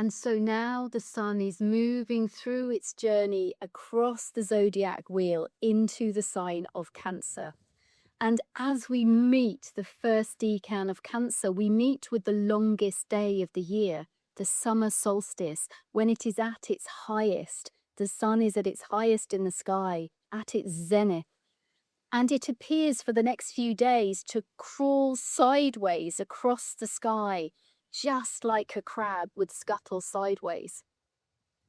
And so now the sun is moving through its journey across the zodiac wheel into the sign of Cancer. And as we meet the first decan of Cancer, we meet with the longest day of the year, the summer solstice, when it is at its highest. The sun is at its highest in the sky, at its zenith. And it appears for the next few days to crawl sideways across the sky, just like a crab would scuttle sideways.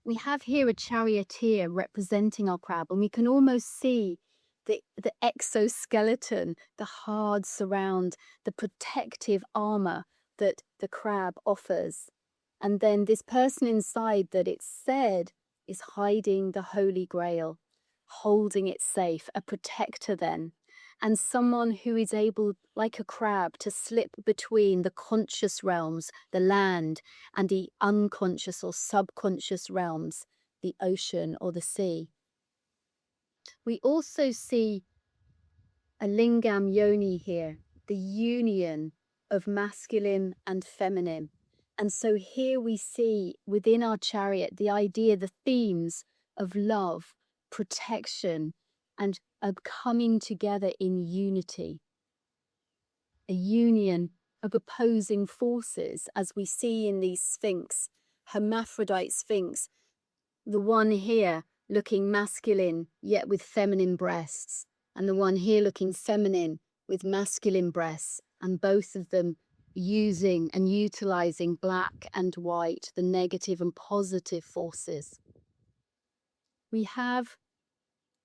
We have here a charioteer representing our crab, and we can almost see the exoskeleton, the hard surround, the protective armor that the crab offers. And then this person inside that it's said is hiding the Holy Grail, holding it safe, a protector then, and someone who is able, like a crab, to slip between the conscious realms, the land, and the unconscious or subconscious realms, the ocean or the sea. We also see a lingam yoni here, the union of masculine and feminine. And so here we see within our chariot the idea, the themes of love, protection, and a coming together in unity. A union of opposing forces, as we see in these sphinx, hermaphrodite sphinx, the one here looking masculine yet with feminine breasts, and the one here looking feminine with masculine breasts, and both of them using and utilizing black and white, the negative and positive forces. We have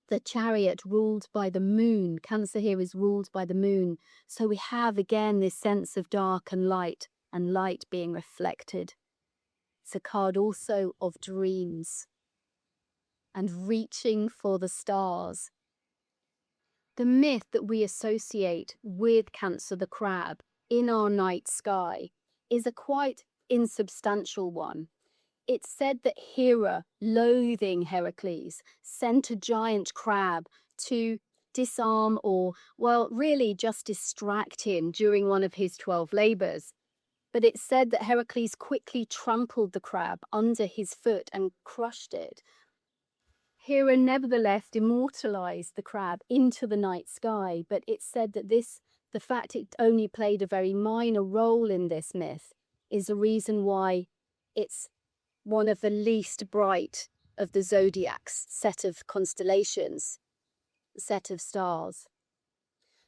the chariot ruled by the moon. Cancer here is ruled by the moon. So we have again this sense of dark and light being reflected. It's a card also of dreams and reaching for the stars. The myth that we associate with Cancer the crab in our night sky is a quite insubstantial one. It's said that Hera, loathing Heracles, sent a giant crab to disarm or, well, really just distract him during one of his 12 labors. But it's said that Heracles quickly trampled the crab under his foot and crushed it. Hera nevertheless immortalized the crab into the night sky, but it's said that the fact it only played a very minor role in this myth is a reason why it's one of the least bright of the zodiac's set of constellations, set of stars.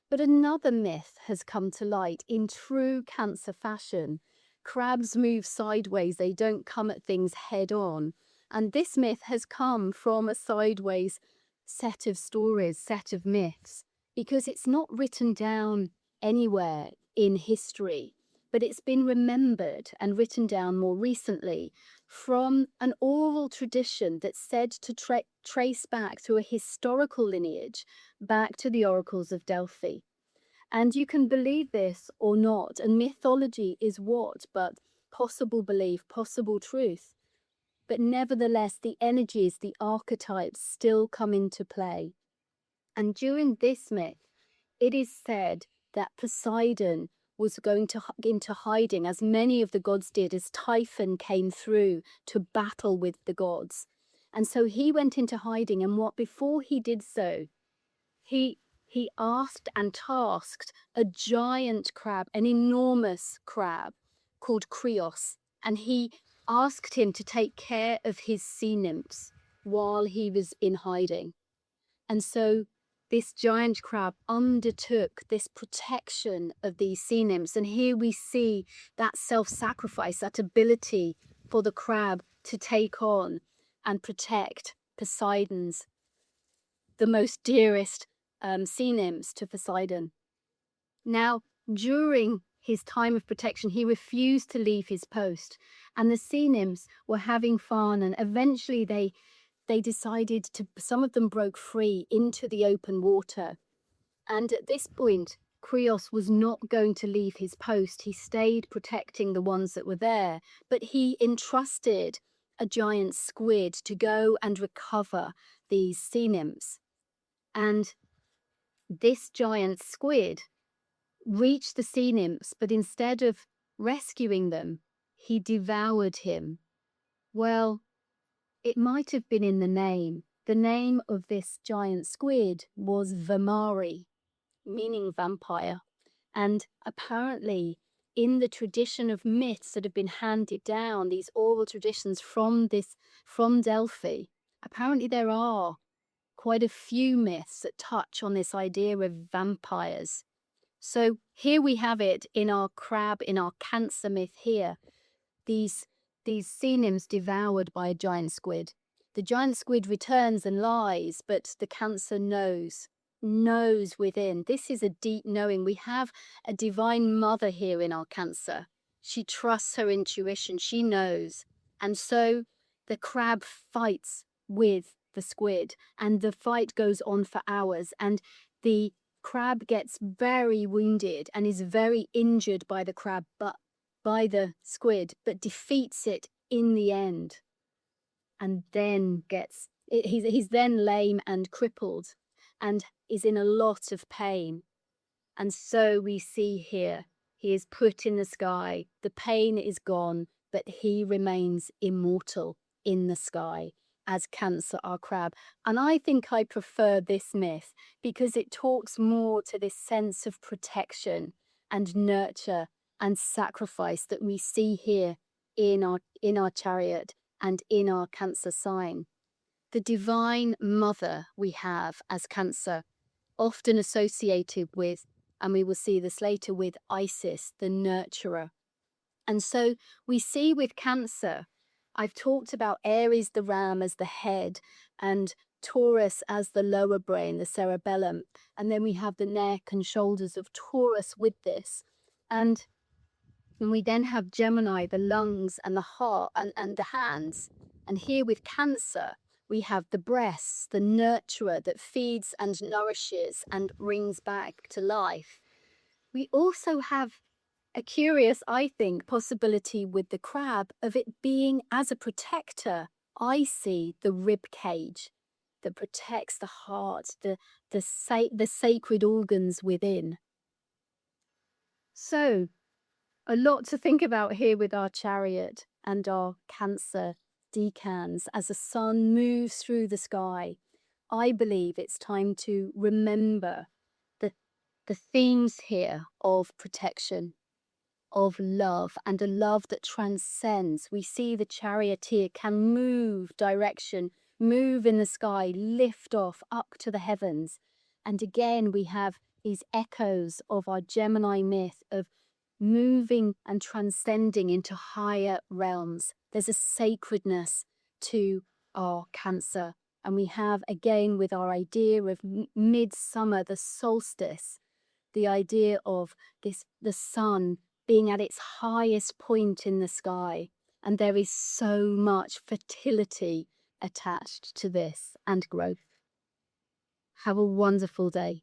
But another myth has come to light in true Cancer fashion. Crabs move sideways, they don't come at things head on. And this myth has come from a sideways set of stories, set of myths, because it's not written down anywhere in history, but it's been remembered and written down more recently from an oral tradition that's said to trace back through a historical lineage back to the oracles of Delphi. And you can believe this or not, and mythology is what, but possible belief, possible truth. But nevertheless, the energies, the archetypes still come into play. And during this myth, it is said that Poseidon was going into hiding, as many of the gods did, as Typhon came through to battle with the gods. And so he went into hiding, and before he did so, he asked and tasked a giant crab, an enormous crab called Crios, and he asked him to take care of his sea nymphs while he was in hiding. And so this giant crab undertook this protection of these sea nymphs. And here we see that self-sacrifice, that ability for the crab to take on and protect Poseidon's, the most dearest sea nymphs to Poseidon. Now, during his time of protection, he refused to leave his post, and the sea nymphs were having fun, and eventually they decided to, some of them broke free into the open water. And at this point, Crios was not going to leave his post. He stayed protecting the ones that were there, but he entrusted a giant squid to go and recover these sea nymphs. And this giant squid reached the sea nymphs, but instead of rescuing them, he devoured him. Well, it might have been in the name. The name of this giant squid was Vamari, meaning vampire. And apparently, in the tradition of myths that have been handed down, these oral traditions from Delphi, apparently there are quite a few myths that touch on this idea of vampires. So here we have it in our crab, in our Cancer myth here, these sea nymphs devoured by a giant squid. The giant squid returns and lies, but the Cancer knows within. This is a deep knowing. We have a divine mother here in our Cancer. She trusts her intuition. She knows. And so the crab fights with the squid, and the fight goes on for hours. And the crab gets very wounded and is very injured by the squid, but defeats it in the end, and then he's then lame and crippled and is in a lot of pain. And so we see here, he is put in the sky, the pain is gone, but he remains immortal in the sky as Cancer, our crab. And I think I prefer this myth because it talks more to this sense of protection and nurture and sacrifice that we see here in our chariot and in our Cancer sign. The divine mother we have as Cancer, often associated with, and we will see this later, with Isis, the nurturer. And so we see with Cancer, I've talked about Aries, the ram, as the head, and Taurus as the lower brain, the cerebellum. And then we have the neck and shoulders of Taurus with this. And we then have Gemini, the lungs and the heart and the hands. And here with Cancer, we have the breasts, the nurturer that feeds and nourishes and brings back to life. We also have a curious, I think, possibility with the crab of it being as a protector. I see the rib cage that protects the heart, the sacred organs within. So, a lot to think about here with our chariot and our Cancer decans as the sun moves through the sky. I believe it's time to remember the themes here of protection, of love, and a love that transcends. We see the charioteer can move direction, move in the sky, lift off up to the heavens. And again, we have these echoes of our Gemini myth of moving and transcending into higher realms. There's a sacredness to our Cancer. And we have, again, with our idea of midsummer, the solstice, the idea of the sun being at its highest point in the sky. And there is so much fertility attached to this and growth. Have a wonderful day.